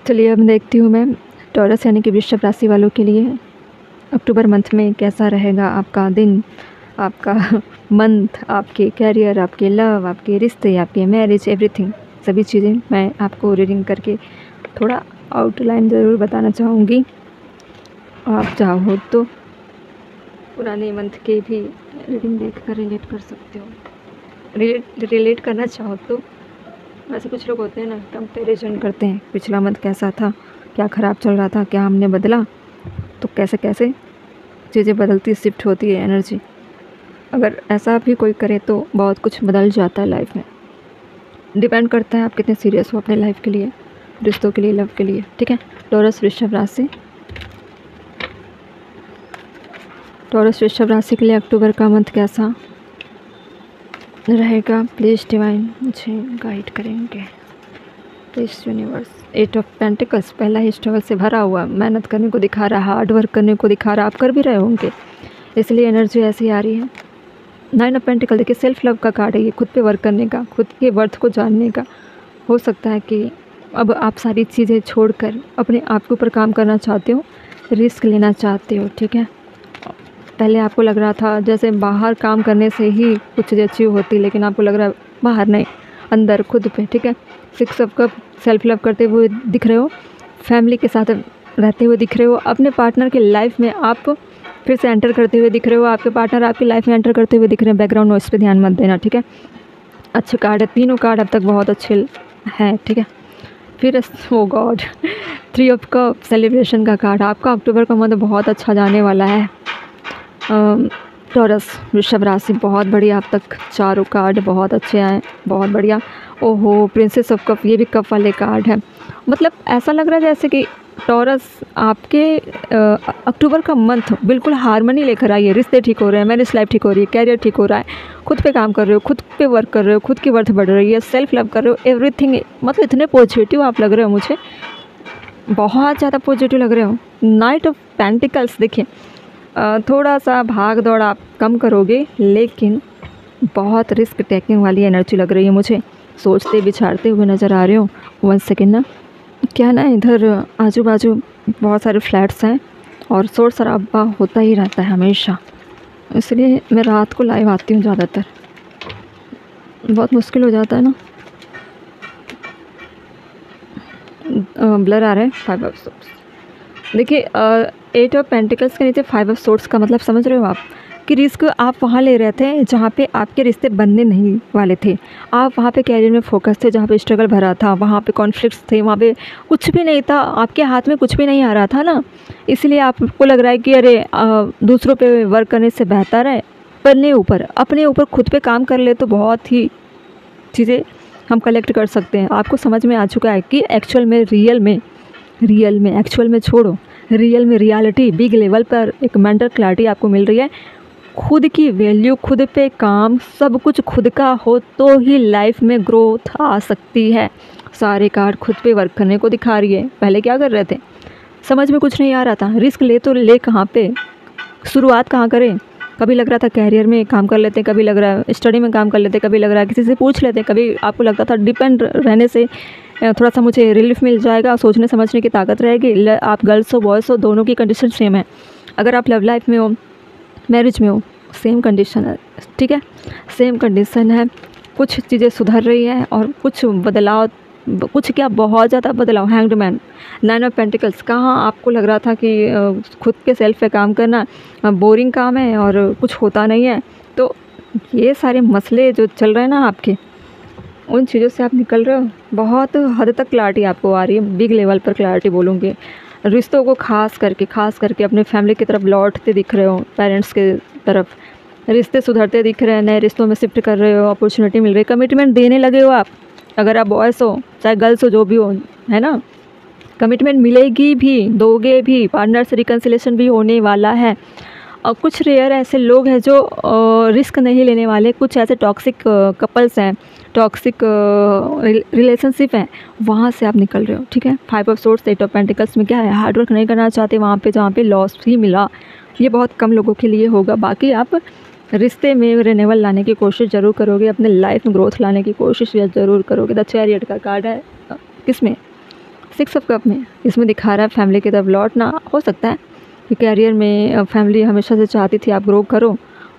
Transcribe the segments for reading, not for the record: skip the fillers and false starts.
चलिए अब देखती हूँ मैं टॉरस यानी कि वृषभ राशि वालों के लिए अक्टूबर मंथ में कैसा रहेगा आपका दिन, आपका मंथ, आपके करियर, आपके लव, आपके रिश्ते, आपके मैरिज, एवरीथिंग, सभी चीज़ें मैं आपको रीडिंग करके थोड़ा आउटलाइन ज़रूर बताना चाहूँगी। आप चाहो तो पुराने मंथ के भी रीडिंग देखकर रिलेट कर सकते हो। रिलेट करना चाहो तो वैसे कुछ लोग होते हैं ना, कंपैरिजन करते हैं, पिछला मंथ कैसा था, क्या ख़राब चल रहा था, क्या हमने बदला, तो कैसे कैसे चीज़ें बदलती, शिफ्ट होती है एनर्जी। अगर ऐसा भी कोई करे तो बहुत कुछ बदल जाता है लाइफ में। डिपेंड करता है आप कितने सीरियस हो अपने लाइफ के लिए, रिश्तों के लिए, लव के लिए। ठीक है, टॉरस वृषभ राशि, टॉरस वृषभ राशि के लिए अक्टूबर का मंथ कैसा रहेगा, प्लीज़ डिवाइन मुझे गाइड करेंगे, प्लीज़ यूनिवर्स। 8 ऑफ पेंटिकल्स, पहला ही स्ट्रगल से भरा हुआ, मेहनत करने को दिखा रहा, हार्ड वर्क करने को दिखा रहा, आप कर भी रहे होंगे, इसलिए एनर्जी ऐसी आ रही है। 9 ऑफ पेंटिकल, देखिए सेल्फ लव का कार्ड है ये, खुद पे वर्क करने का, खुद के वर्थ को जानने का। हो सकता है कि अब आप सारी चीज़ें छोड़कर अपने आप के ऊपर काम करना चाहते हो, रिस्क लेना चाहते हो। ठीक है, पहले आपको लग रहा था जैसे बाहर काम करने से ही कुछ चीज़ें अचीव होती, लेकिन आपको लग रहा है बाहर नहीं, अंदर खुद पे। ठीक है, 6 ऑफ कप, सेल्फ लव करते हुए दिख रहे हो, फैमिली के साथ रहते हुए दिख रहे हो, अपने पार्टनर की लाइफ में आप फिर से एंटर करते हुए दिख रहे हो, आपके पार्टनर आपकी लाइफ में एंटर करते हुए दिख रहे हैं। बैकग्राउंड नॉइस पे ध्यान मत देना। ठीक है, अच्छे कार्ड है, तीनों कार्ड अब तक बहुत अच्छे हैं। ठीक है, फिर ओ गॉड 3 ऑफ कप, सेलिब्रेशन का कार्ड। आपका अक्टूबर का मंथ बहुत अच्छा जाने वाला है। टॉरस वृषभ राशि, बहुत बढ़िया, अब तक चारों कार्ड बहुत अच्छे आए, बहुत बढ़िया। ओहो, प्रिंसेस ऑफ कप, ये भी कप वाले कार्ड है। मतलब ऐसा लग रहा है जैसे कि टॉरस आपके अक्टूबर का मंथ बिल्कुल हारमोनी लेकर आई है। रिश्ते ठीक हो रहे हैं, मैरिज लाइफ ठीक हो रही है, कैरियर ठीक हो रहा है, खुद पे काम कर रहे हो, खुद पे वर्क कर रहे हो, खुद की वर्थ बढ़ रही है, सेल्फ लव कर रहे हो, एवरीथिंग। मतलब इतने पॉजिटिव आप लग रहे हो, मुझे बहुत ज़्यादा पॉजिटिव लग रहे हो। नाइट ऑफ पेंटिकल्स, देखिए थोड़ा सा भाग दौड़ आप कम करोगे, लेकिन बहुत रिस्क टेकिंग वाली एनर्जी लग रही है मुझे। सोचते विचारते हुए नज़र आ रहे हो। 1 सेकेंड ना, क्या ना, इधर आजू बाजू बहुत सारे फ्लैट्स हैं और शोर शराबा होता ही रहता है हमेशा, इसलिए मैं रात को लाइव आती हूँ ज़्यादातर, बहुत मुश्किल हो जाता है ना। ब्लर आ रहा है। 5 ऑफ सोर्ट्स, देखिए 8 ऑफ पेंटिकल्स के नीचे 5 ऑफ सोर्ट्स का मतलब समझ रहे हो आप, कि रिस्क आप वहाँ ले रहे थे जहाँ पे आपके रिश्ते बनने नहीं वाले थे। आप वहाँ पे कैरियर में फोकस थे, जहाँ पे स्ट्रगल भरा था, वहाँ पे कॉन्फ्लिक्ट्स थे, वहाँ पे कुछ भी नहीं था, आपके हाथ में कुछ भी नहीं आ रहा था ना, इसलिए आपको लग रहा है कि अरे दूसरों पे वर्क करने से बेहतर है अपने ऊपर खुद पे काम कर ले तो बहुत ही चीज़ें हम कलेक्ट कर सकते हैं। आपको समझ में आ चुका है कि एक्चुअल में, रियल में एक्चुअल में छोड़ो, रियल में रियलिटी बिग लेवल पर एक मेंटल क्लैरिटी आपको मिल रही है। खुद की वैल्यू, खुद पे काम, सब कुछ खुद का हो तो ही लाइफ में ग्रोथ आ सकती है। सारे कार्ड खुद पे वर्क करने को दिखा रही है। पहले क्या कर रहे थे, समझ में कुछ नहीं आ रहा था, रिस्क ले तो ले कहाँ पे, शुरुआत कहाँ करें। कभी लग रहा था कैरियर में काम कर लेते, कभी लग रहा है स्टडी में काम कर लेते, कभी लग रहा है किसी से पूछ लेते, कभी आपको लगता था डिपेंड रहने से थोड़ा सा मुझे रिलीफ मिल जाएगा, सोचने समझने की ताकत रहेगी। आप गर्ल्स हो बॉयज़ हो, दोनों की कंडीशन सेम है। अगर आप लव लाइफ में हो, मैरिज में हो, सेम कंडीशन है। ठीक है, सेम कंडीशन है। कुछ चीज़ें सुधर रही है और कुछ बदलाव, कुछ क्या बहुत ज़्यादा बदलाव। हैंग्ड मैन, 9 ऑफ पेंटिकल्स, कहाँ आपको लग रहा था कि खुद के सेल्फ पे काम करना बोरिंग काम है और कुछ होता नहीं है, तो ये सारे मसले जो चल रहे हैं ना आपके, उन चीज़ों से आप निकल रहे हो। बहुत हद तक क्लैरिटी आपको आ रही है, बिग लेवल पर क्लैरिटी बोलूँगी। रिश्तों को खास करके अपने फैमिली की तरफ लौटते दिख रहे हो, पेरेंट्स के तरफ रिश्ते सुधरते दिख रहे हैं, नए रिश्तों में शिफ्ट कर रहे हो, अपॉर्चुनिटी मिल रही है, कमिटमेंट देने लगे हो आप। अगर आप बॉयज़ हो चाहे गर्ल्स हो, जो भी हो, है ना, कमिटमेंट मिलेगी भी, दोगे भी, पार्टनर से रिकन्सिलेशन भी होने वाला है। और कुछ रेयर ऐसे लोग हैं जो रिस्क नहीं लेने वाले, कुछ ऐसे टॉक्सिक कपल्स हैं, टॉक्सिक रिलेशनशिप हैं, वहाँ से आप निकल रहे हो। ठीक है, 5 ऑफ सोर्ट्स, 8 ऑफ पेंटिकल्स में क्या है, हार्ड वर्क नहीं करना चाहते वहाँ पे जहाँ पे लॉस ही मिला, ये बहुत कम लोगों के लिए होगा। बाकी आप रिश्ते में रिन्यूअल लाने की कोशिश ज़रूर करोगे, अपने लाइफ में ग्रोथ लाने की कोशिश ज़रूर करोगे। द चैरियट का कार्ड है किस में, 6 ऑफ कप में इसमें दिखा रहा है फैमिली की तरफ लौटना। हो सकता है कि कैरियर में फैमिली हमेशा से चाहती थी आप ग्रो करो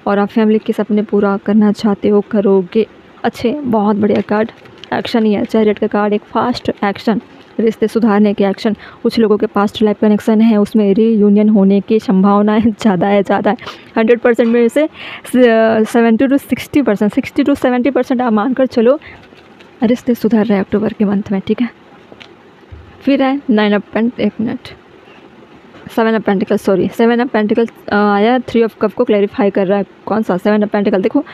और आप फैमिली के सपने पूरा करना चाहते हो, करोगे। अच्छे, बहुत बढ़िया कार्ड। एक्शन ही है, चैरियट का कार्ड, एक फास्ट एक्शन, रिश्ते सुधारने के एक्शन। कुछ लोगों के पास्ट लाइफ कनेक्शन है, उसमें रीयूनियन होने की संभावनाएं ज़्यादा है। 100% में से 70 to 60%, 60 to 70% आप मानकर चलो रिश्ते सुधार रहे हैं अक्टूबर के मंथ में, ठीक है। फिर है 9 ऑफ पेंटिकल्स, एक minute, 7 of pentacles, sorry 7 of pentacles आया। 3 ऑफ कप को क्लैरिफाई कर रहा है। कौन सा? 7 ऑफ पेंटिकल। देखो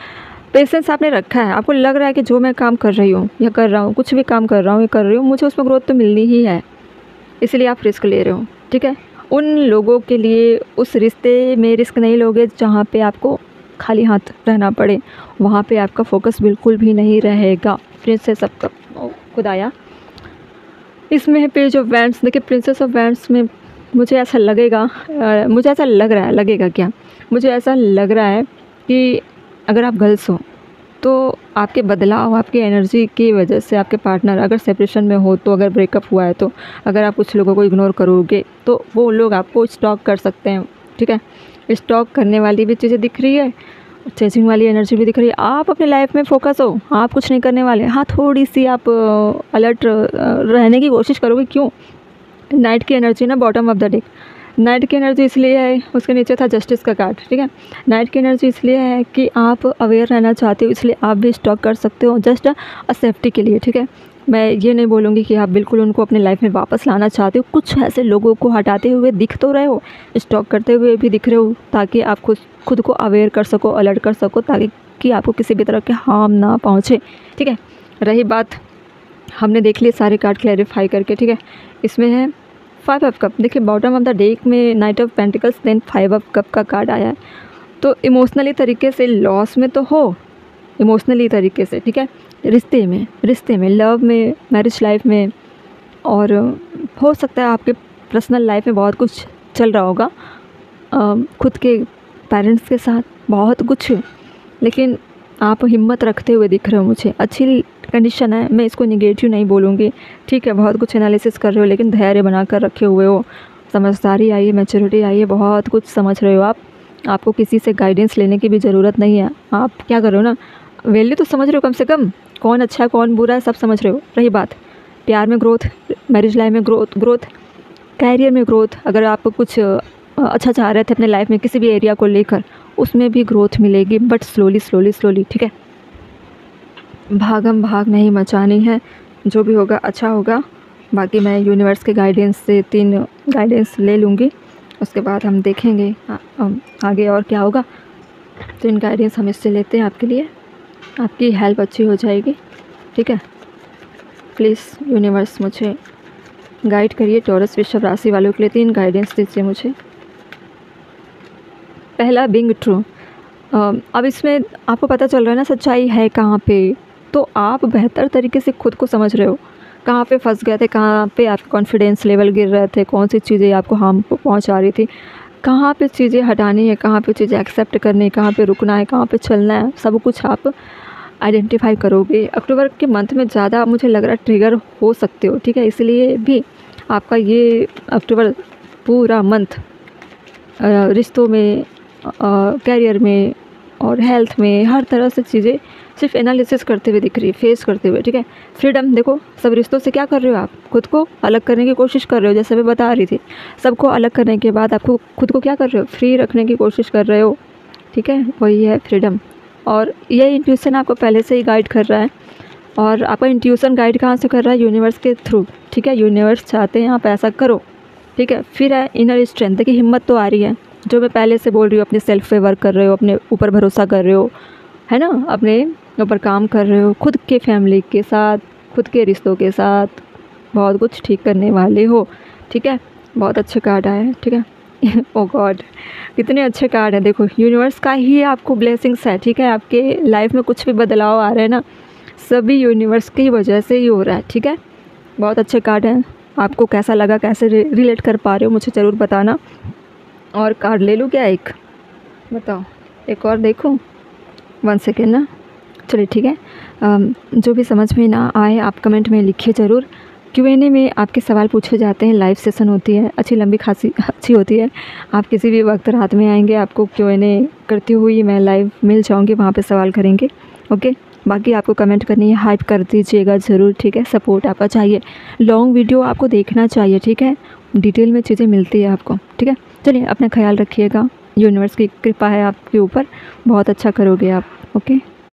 पेशेंस आपने रखा है, आपको लग रहा है कि जो मैं काम कर रही हूँ या कर रहा हूँ, कुछ भी काम कर रहा हूँ या कर रही हूँ, मुझे उसमें ग्रोथ तो मिलनी ही है, इसलिए आप रिस्क ले रहे हो, ठीक है। उन लोगों के लिए उस रिश्ते में रिस्क नहीं लोगे जहाँ पे आपको खाली हाथ रहना पड़े, वहाँ पे आपका फोकस बिल्कुल भी नहीं रहेगा। प्रिंसेस ऑफ कप खुद आया, इसमें है पेज ऑफ वैंड्स। देखिए प्रिंसेस ऑफ वैंड्स में मुझे ऐसा लगेगा, मुझे ऐसा लग रहा है, लगेगा क्या, मुझे ऐसा लग रहा है कि अगर आप गर्ल्स हो तो आपके बदलाव, आपकी एनर्जी की वजह से आपके पार्टनर अगर सेपरेशन में हो तो, अगर ब्रेकअप हुआ है तो, अगर आप कुछ लोगों को इग्नोर करोगे तो वो लोग आपको स्टॉक कर सकते हैं, ठीक है। स्टॉक करने वाली भी चीज़ें दिख रही है, चेजिंग वाली एनर्जी भी दिख रही है। आप अपने लाइफ में फोकस हो, आप कुछ नहीं करने वाले। हाँ, थोड़ी सी आप अलर्ट रहने की कोशिश करोगे। क्यों? नाइट की एनर्जी ना, bottom of the deck night की एनर्जी इसलिए है, उसके नीचे था जस्टिस का कार्ड, ठीक है। नाइट की एनर्जी इसलिए है कि आप अवेयर रहना चाहते हो, इसलिए आप भी स्टॉक कर सकते हो, जस्ट अ सेफ्टी के लिए, ठीक है। मैं ये नहीं बोलूँगी कि आप बिल्कुल उनको अपने लाइफ में वापस लाना चाहते हो। कुछ ऐसे लोगों को हटाते हुए दिख तो रहे हो, स्टॉक करते हुए भी दिख रहे हो, ताकि आप खुद को अवेयर कर सको, अलर्ट कर सको, ताकि कि आपको किसी भी तरह के हार्म ना पहुँचे, ठीक है। रही बात, हमने देख लिए सारे कार्ड क्लैरिफाई करके, ठीक है। इसमें है 5 ऑफ कप। देखिए बॉटम ऑफ द डेक में knight of pentacles, then 5 of cup का कार्ड आया है। तो इमोशनली तरीके से लॉस में तो हो, इमोशनली तरीके से, ठीक है, रिश्ते में, लव में, मैरिज लाइफ में, और हो सकता है आपके पर्सनल लाइफ में बहुत कुछ चल रहा होगा, खुद के पेरेंट्स के साथ बहुत कुछ, लेकिन आप हिम्मत रखते हुए दिख रहे हो मुझे। अच्छी कंडीशन है, मैं इसको निगेटिव नहीं बोलूँगी, ठीक है। बहुत कुछ एनालिसिस कर रहे हो, लेकिन धैर्य बना कर रखे हुए हो, समझदारी आई है, मैच्योरिटी आई है, बहुत कुछ समझ रहे हो आप। आपको किसी से गाइडेंस लेने की भी ज़रूरत नहीं है। आप क्या कर रहे हो ना, वैल्यू तो समझ रहे हो, कम से कम कौन अच्छा है कौन बुरा है सब समझ रहे हो। रही बात प्यार में ग्रोथ, मैरिज लाइफ में ग्रोथ, कैरियर में ग्रोथ, अगर आप कुछ अच्छा चाह रहे थे अपने लाइफ में किसी भी एरिया को लेकर, उसमें भी ग्रोथ मिलेगी, बट स्लोली, ठीक है। भागम भाग नहीं मचानी है, जो भी होगा अच्छा होगा। बाकी मैं यूनिवर्स के गाइडेंस से 3 गाइडेंस ले लूँगी, उसके बाद हम देखेंगे आगे और क्या होगा। 3 गाइडेंस हम इससे लेते हैं आपके लिए, आपकी हेल्प अच्छी हो जाएगी, ठीक है। प्लीज़ यूनिवर्स मुझे गाइड करिए। टॉरस वृषभ राशि वालों के लिए 3 गाइडेंस दीजिए मुझे। पहला, बीइंग ट्रू। अब इसमें आपको पता चल रहा है ना सच्चाई है कहाँ पे, तो आप बेहतर तरीके से खुद को समझ रहे हो, कहाँ पे फंस गए थे, कहाँ पे आपके कॉन्फिडेंस लेवल गिर रहे थे, कौन सी चीज़ें आपको हार्म पहुँचा रही थी, कहाँ पे चीज़ें हटानी है, कहाँ पे चीज़ें एक्सेप्ट करनी है, कहाँ पे रुकना है, कहाँ पे चलना है, सब कुछ आप आइडेंटिफाई करोगे। अक्टूबर के मंथ में ज़्यादा मुझे लग रहा है ट्रिगर हो सकते हो, ठीक है। इसलिए भी आपका ये अक्टूबर पूरा मंथ रिश्तों में, कैरियर में और हेल्थ में, हर तरह से चीज़ें सिर्फ एनालिसिस करते हुए दिख रही है, फेस करते हुए, ठीक है। फ्रीडम, देखो सब रिश्तों से क्या कर रहे हो आप, खुद को अलग करने की कोशिश कर रहे हो, जैसे मैं बता रही थी। सबको अलग करने के बाद आपको खुद को क्या कर रहे हो, फ्री रखने की कोशिश कर रहे हो, ठीक है। वही है फ्रीडम, और ये इंट्यूशन आपको पहले से ही गाइड कर रहा है। और आपका इंट्यूशन गाइड कहाँ से कर रहा है, यूनिवर्स के थ्रू, ठीक है। यूनिवर्स चाहते हैं आप ऐसा करो, ठीक है। फिर है इनर स्ट्रेंथ। देखिए हिम्मत तो आ रही है, जो मैं पहले से बोल रही हूँ, अपने सेल्फ पे वर्क कर रहे हो, अपने ऊपर भरोसा कर रहे हो, है ना, अपने ऊपर काम कर रहे हो, खुद के फैमिली के साथ, खुद के रिश्तों के साथ बहुत कुछ ठीक करने वाले हो, ठीक है। बहुत अच्छे कार्ड आए हैं, ठीक है। ओ गॉड, कितने अच्छे कार्ड हैं। देखो यूनिवर्स का ही आपको ब्लेसिंग्स है, ठीक है। आपके लाइफ में कुछ भी बदलाव आ रहे हैं ना, सभी यूनिवर्स की वजह से ही हो रहा है, ठीक है। बहुत अच्छे कार्ड हैं। आपको कैसा लगा, कैसे रिलेट कर पा रहे हो, मुझे ज़रूर बताना। और कार्ड ले लूँ क्या, एक बताओ, एक और देखूँ, 1 सेकेंड ना, चलिए ठीक है। जो भी समझ में ना आए आप कमेंट में लिखिए ज़रूर। Q&A में आपके सवाल पूछे जाते हैं, लाइव सेशन होती है, अच्छी लंबी खासी अच्छी होती है। आप किसी भी वक्त रात में आएंगे, आपको Q&A करती हुई मैं लाइव मिल जाऊंगी, वहाँ पे सवाल करेंगे। ओके, बाकी आपको कमेंट करनी है, हाइप कर दीजिएगा ज़रूर, ठीक है। सपोर्ट आपका चाहिए, लॉन्ग वीडियो आपको देखना चाहिए, ठीक है। डिटेल में चीज़ें मिलती है आपको, ठीक है। चलिए, अपना ख्याल रखिएगा, यूनिवर्स की कृपा है आपके ऊपर, बहुत अच्छा करोगे आप। ओके।